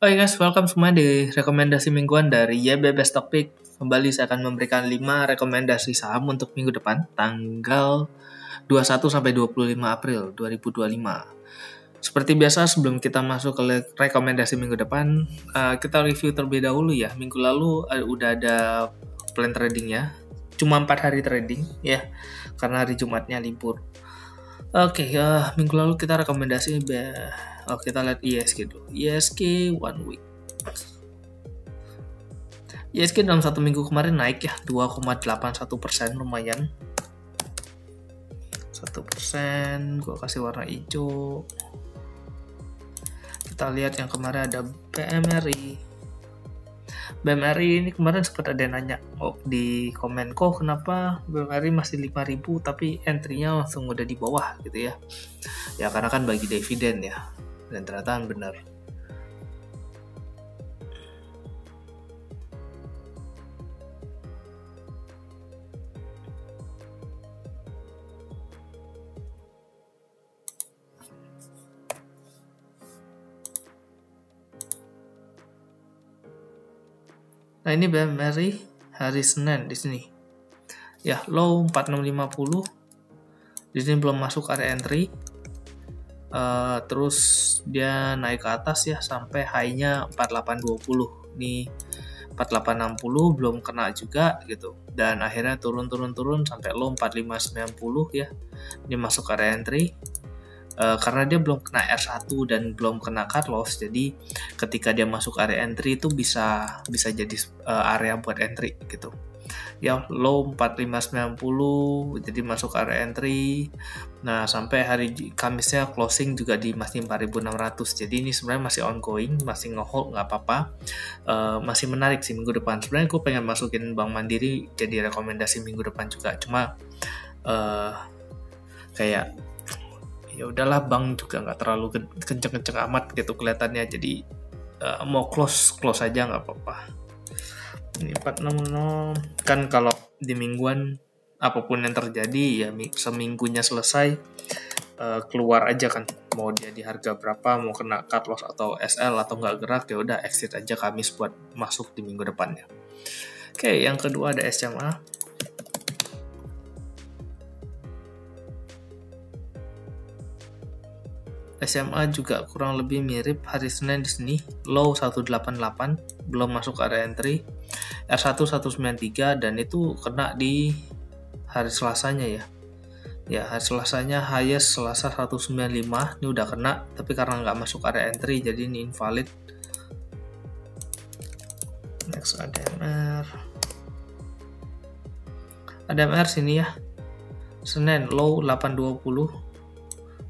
Oke guys, welcome semua di rekomendasi mingguan dari YB Best Topic. Kembali saya akan memberikan 5 rekomendasi saham untuk minggu depan, tanggal 21 sampai 25 April 2025. Seperti biasa, sebelum kita masuk ke rekomendasi minggu depan, kita review terlebih dahulu ya. Minggu lalu udah ada plan tradingnya, cuma 4 hari trading ya, karena hari Jumatnya libur. Oke, minggu lalu kita rekomendasi kita lihat ISG dulu. ISG 1 week. ISG dalam 1 minggu kemarin naik ya 2,81%, lumayan. 1%, gua kasih warna hijau. Kita lihat yang kemarin ada BMRI. BMRI ini kemarin sempat ada yang nanya di komen, kok kenapa BMRI masih 5.000 tapi entry-nya langsung udah di bawah gitu ya. Ya karena kan bagi dividen ya. Dan ternyata benar. Nah ini BMRI hari Senin di sini. Ya, low 4650. Di sini belum masuk area entry. Terus dia naik ke atas ya sampai high-nya 4820. Ini 4860 belum kena juga gitu. Dan akhirnya turun sampai low 4590 ya. Ini masuk area entry. Karena dia belum kena R1 dan belum kena cut loss, jadi ketika dia masuk area entry itu bisa jadi area buat entry gitu ya. Low 4590 jadi masuk area entry. Nah sampai hari Kamisnya closing juga di masih 4600, jadi ini sebenarnya masih ongoing, masih nge-hold, nggak apa-apa. Masih menarik sih minggu depan. Sebenarnya gue pengen masukin Bank Mandiri jadi rekomendasi minggu depan juga, cuma kayak ya udahlah, bank juga nggak terlalu kenceng-kenceng amat gitu kelihatannya, jadi mau close aja nggak apa-apa. Ini 460 kan kalau di mingguan apapun yang terjadi ya seminggunya selesai keluar aja kan, mau dia di harga berapa, mau kena cut loss atau SL atau nggak gerak ya udah exit aja Kamis buat masuk di minggu depannya. Oke, yang kedua ada SMA. SMA juga kurang lebih mirip hari Senin di sini, low 188, belum masuk area entry. R1 193 dan itu kena di hari Selasanya ya. Ya, hari Selasanya highest Selasa 195, ini udah kena tapi karena nggak masuk area entry jadi ini invalid. Next ADMR. ADMR sini ya. Senin low 820.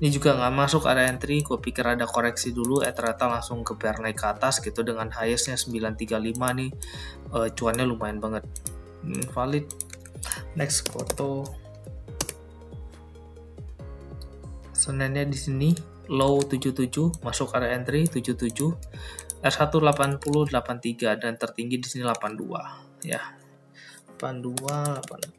Ini juga nggak masuk area entry, gue pikir ada koreksi dulu, ternyata langsung ke bear naik ke atas gitu dengan highestnya 935 nih, cuannya lumayan banget. Valid. Next foto. Seninnya di sini low 77, masuk area entry 77, R1 80 83 dan tertinggi di sini 82 ya. 82.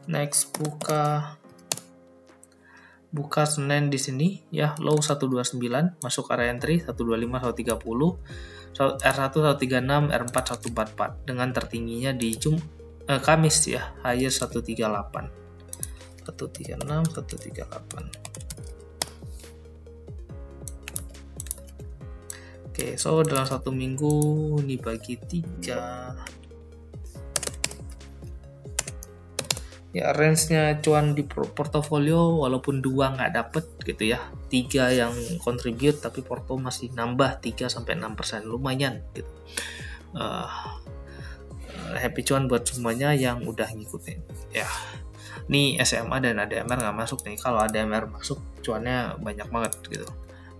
Next buka Senin di sini ya, low 129, masuk area entry 125 130, R1 136, R4 144 dengan tertingginya di Kamis ya, highest 138. 136 138. Oke, so dalam 1 minggu ini bagi 3 ya, range-nya cuan di portofolio walaupun 2 nggak dapet gitu ya, 3 yang contribute tapi porto masih nambah 3-6%, lumayan gitu. Happy cuan buat semuanya yang udah ngikutin ya. Nih SMA dan ADMR nggak masuk nih, kalau ADMR masuk cuannya banyak banget gitu.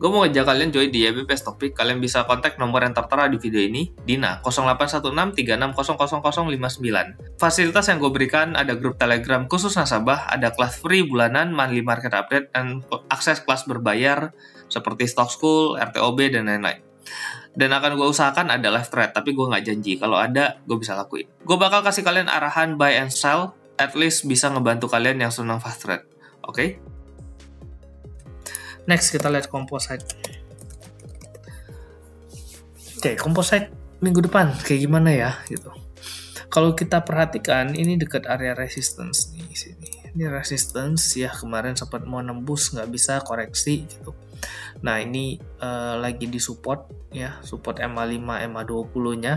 Gue mau ngajak kalian join di YB Best Topic. Kalian bisa kontak nomor yang tertera di video ini, Dina 0816360059. Fasilitas yang gue berikan ada grup Telegram khusus nasabah, ada kelas free bulanan, monthly market update, dan akses kelas berbayar seperti Stock School, RTOB, dan lain-lain. Dan akan gue usahakan ada live trade, tapi gue nggak janji. Kalau ada, gue bisa lakuin. Gue bakal kasih kalian arahan buy and sell at least bisa ngebantu kalian yang senang fast trade. Oke. Next kita lihat composite. Oke, composite minggu depan kayak gimana ya gitu. Kalau kita perhatikan ini dekat area resistance nih sini. Ini resistance ya, kemarin sempat mau nembus nggak bisa, koreksi gitu. Nah ini lagi di support ya, support MA5 MA20-nya.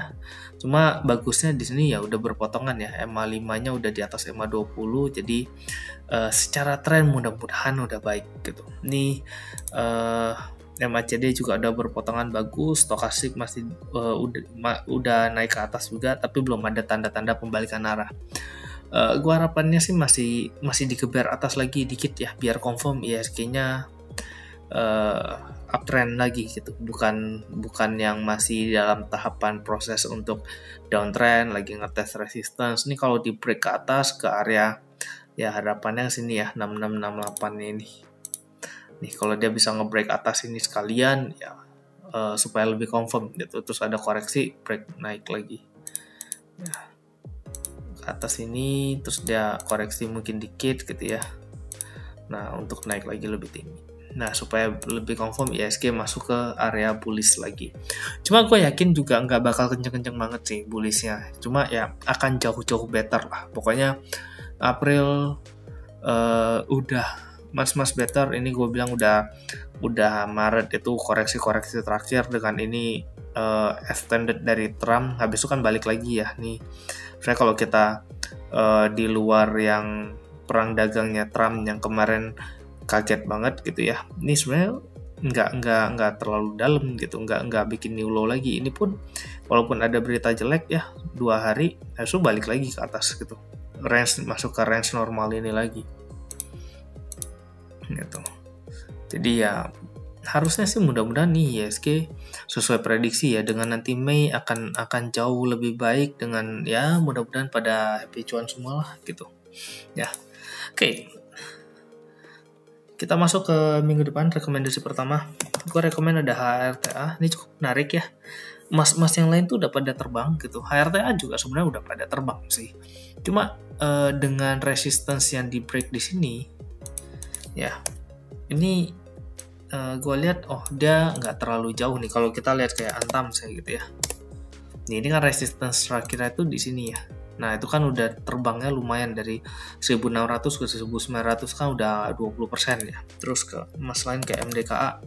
Cuma bagusnya di sini ya udah berpotongan ya, MA5-nya udah di atas MA20, jadi secara tren mudah-mudahan udah baik gitu. Ini MACD juga udah berpotongan bagus, stokastik masih udah naik ke atas juga, tapi belum ada tanda-tanda pembalikan arah. Gua harapannya sih masih dikeber atas lagi dikit ya, biar confirm ISG-nya uptrend lagi gitu, bukan yang masih dalam tahapan proses untuk downtrend lagi ngetes resistance. Ini kalau di break ke atas ke area ya harapannya sini ya 6668 ini. Nih kalau dia bisa nge-break atas ini sekalian ya supaya lebih confirm gitu, terus ada koreksi break naik lagi ya ke atas ini, terus dia koreksi mungkin dikit gitu ya. Nah untuk naik lagi lebih tinggi. Nah supaya lebih confirm ISG masuk ke area bullish lagi. Cuma gue yakin juga nggak bakal kenceng-kenceng banget sih bullishnya. Cuma ya akan jauh-jauh better lah. Pokoknya April udah mas better. Ini gue bilang udah Maret itu koreksi terakhir dengan ini extended dari Trump. Habis itu kan balik lagi ya nih. Saya kalau kita di luar yang perang dagangnya Trump yang kemarin kaget banget gitu ya. Ini sebenarnya nggak terlalu dalam gitu, nggak bikin new low lagi. Ini pun walaupun ada berita jelek ya 2 hari langsung balik lagi ke atas gitu. Masuk ke range normal ini lagi. Gitu. Jadi ya harusnya sih mudah-mudahan nih ISG sesuai prediksi ya, dengan nanti Mei akan jauh lebih baik, dengan ya mudah-mudahan pada happy cuan semua lah gitu. Ya. Oke. Kita masuk ke minggu depan, rekomendasi pertama. Gue rekomend ada HRTA, ini cukup menarik ya. Mas yang lain tuh udah pada terbang gitu. HRTA juga sebenarnya udah pada terbang sih. Cuma dengan resistance yang di break di sini, ya ini gue lihat dia nggak terlalu jauh nih. Kalau kita lihat kayak Antam saya gitu ya. Ini kan resistance terakhir itu di sini ya. Nah itu kan udah terbangnya lumayan dari 1600 ke 1900 kan udah 20% ya. Terus ke emas lain kayak MDKA.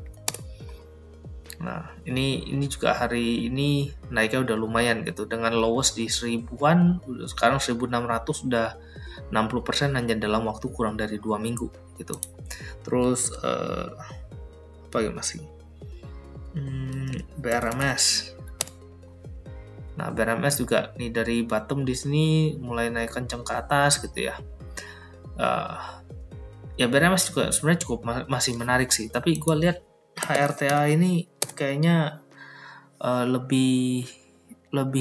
Nah ini juga hari ini naiknya udah lumayan gitu, dengan lowest di 1000-an, sekarang 1600 udah 60% hanya dalam waktu kurang dari 2 minggu gitu. Terus apa ya masih BRMS. Nah, BRMS juga nih dari bottom di sini mulai naik kencang ke atas gitu ya. Ya BRMS juga sebenarnya cukup masih menarik sih. Tapi gue lihat HRTA ini kayaknya lebih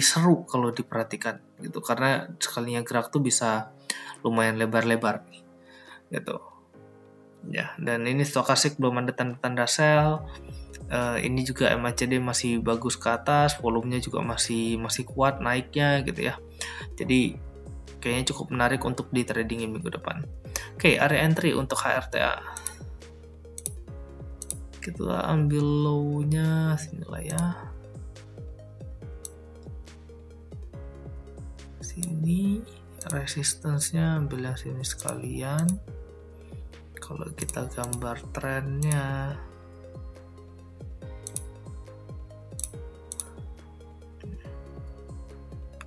seru kalau diperhatikan gitu. Karena sekalinya gerak tuh bisa lumayan lebar-lebar nih, gitu. Ya, dan ini stokastik belum ada tanda-tanda sell. Ini juga MACD masih bagus ke atas, volumenya juga masih kuat naiknya gitu ya. Jadi kayaknya cukup menarik untuk di tradingin minggu depan. Oke, area entry untuk HRTA. Kita ambil low-nya sinilah ya. Sini resistance-nya ambil yang sini sekalian. Kalau kita gambar trennya,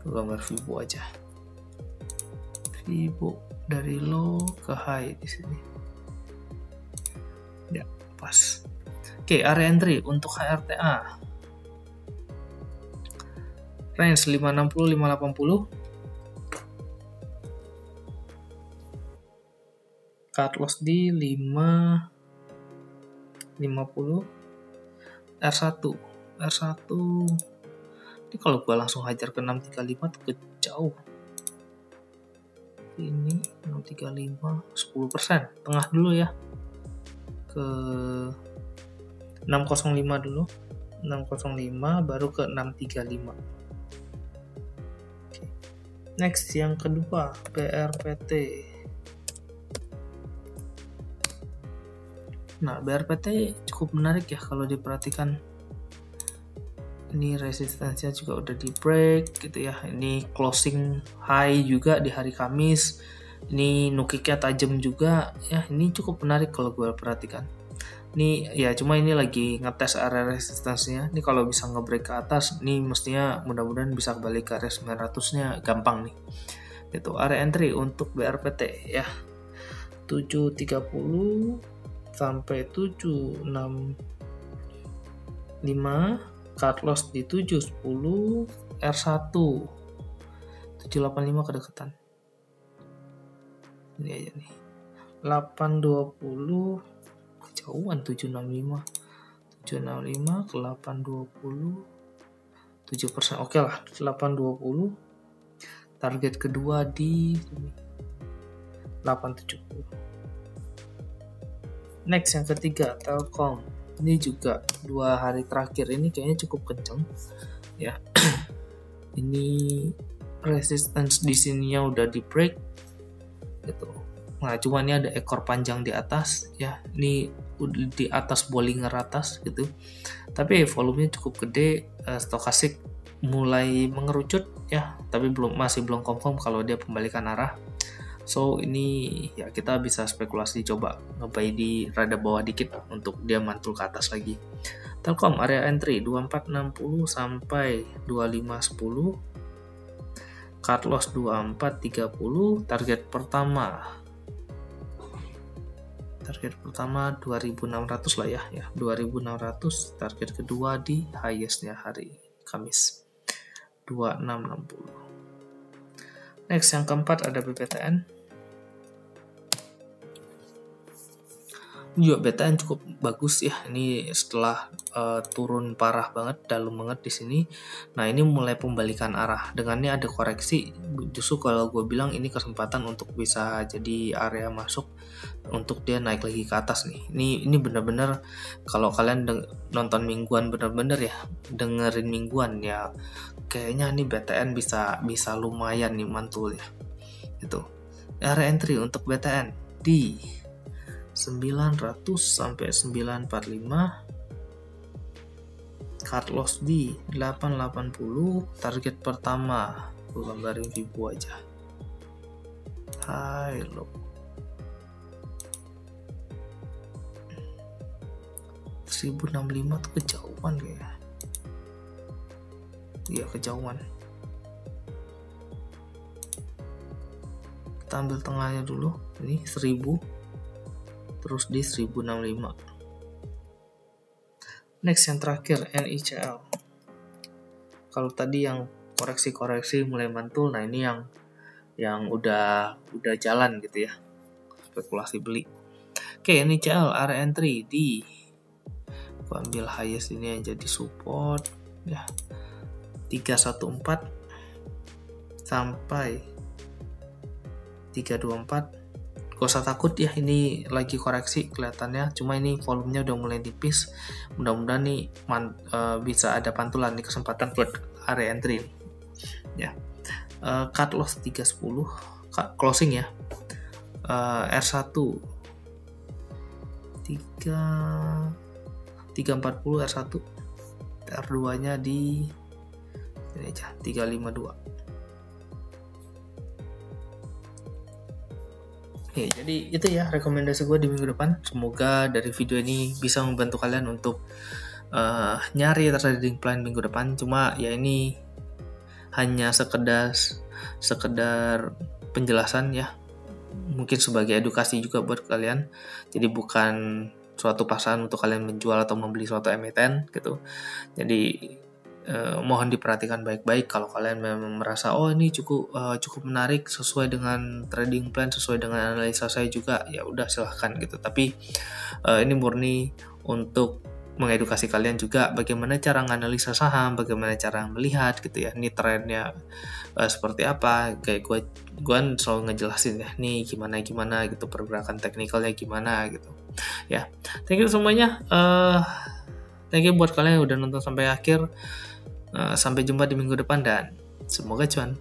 gambar Fibo aja. Fibo dari low ke high di sini. Ya, pas. Oke, area entry untuk HRTA. Range 560 580. Cut loss di 550. R1 ini kalau gua langsung hajar ke 635 tuh ke jauh. Ini 635 10%, tengah dulu ya. Ke 605 dulu. 605 baru ke 635. Oke. Next yang kedua, BRPT. Nah, BRPT cukup menarik ya kalau diperhatikan. Ini resistensinya juga udah di break gitu ya. Ini closing high juga di hari Kamis. Ini nukiknya tajam juga ya. Ini cukup menarik kalau gue perhatikan. Ini ya cuma ini lagi ngetes area resistensinya. Ini kalau bisa ngebreak ke atas, ini mestinya mudah-mudahan bisa kembali ke area 900-nya gampang nih. Itu area entry untuk BRPT ya. 730 sampai 765, cut loss di 710, R1 785 kedekatan. Ini aja nih. 820 kejauhan 765 ke 820 7%. Oke lah, 820. Target kedua di 870. Next yang ketiga, Telkom. Ini juga 2 hari terakhir ini kayaknya cukup kenceng ya. Ini resistance di sininya udah di break gitu. Nah, cuma ini ada ekor panjang di atas ya. Ini udah di atas Bollinger atas gitu. Tapi volumenya cukup gede, stokastik mulai mengerucut ya, tapi masih belum confirm kalau dia pembalikan arah. So ini ya kita bisa spekulasi coba nge-buy di rada bawah dikit untuk dia mantul ke atas lagi. Telkom area entry 2460 sampai 2510. Cut loss 2430, target pertama 2600 lah ya 2600. Target kedua di highestnya hari Kamis 2660. Next yang keempat ada BPTN. Juga BTN cukup bagus ya. Ini setelah turun parah banget, dalam banget di sini. Nah, ini mulai pembalikan arah. Dengannya ada koreksi. Justru kalau gue bilang ini kesempatan untuk bisa jadi area masuk untuk dia naik lagi ke atas nih. Ini benar-benar kalau kalian nonton mingguan benar-benar ya, dengerin mingguan ya, kayaknya nih BTN bisa lumayan nih mantul ya. Itu. Area entry untuk BTN di 900 sampai 945, cut loss di 880, target pertama gue gambarin ribu aja, high low 1065 tuh kejauhan kayaknya. Iya kejauhan. Kita ambil tengahnya dulu, ini 1000 terus di 1065. Next yang terakhir NICL. Kalau tadi yang koreksi mulai mantul, nah ini yang udah jalan gitu ya, spekulasi beli. Oke, NICL area entry di, gua ambil highest ini yang jadi support ya 314 sampai 324. Gak usah takut ya, ini lagi koreksi kelihatannya, cuma ini volumenya udah mulai tipis. Mudah-mudahan nih bisa ada pantulan nih, kesempatan buat area entry ya. Cut loss 310, closing ya. R1 340, R1, R2 nya di ini aja 352. Oke, jadi itu ya rekomendasi gue di minggu depan. Semoga dari video ini bisa membantu kalian untuk nyari trading plan minggu depan. Cuma ya ini hanya sekedar penjelasan ya, mungkin sebagai edukasi juga buat kalian. Jadi bukan suatu pasangan untuk kalian menjual atau membeli suatu emiten gitu. Jadi mohon diperhatikan baik-baik. Kalau kalian memang merasa ini cukup menarik, sesuai dengan trading plan, sesuai dengan analisa saya juga, ya udah silahkan gitu. Tapi ini murni untuk mengedukasi kalian juga bagaimana cara menganalisa saham, bagaimana cara melihat gitu ya, ini trennya seperti apa. Kayak gue selalu ngejelasin ya, nih gimana gitu, pergerakan teknikalnya gimana gitu ya. Thank you semuanya. Thank you buat kalian yang udah nonton sampai akhir. Sampai jumpa di minggu depan dan semoga cuan.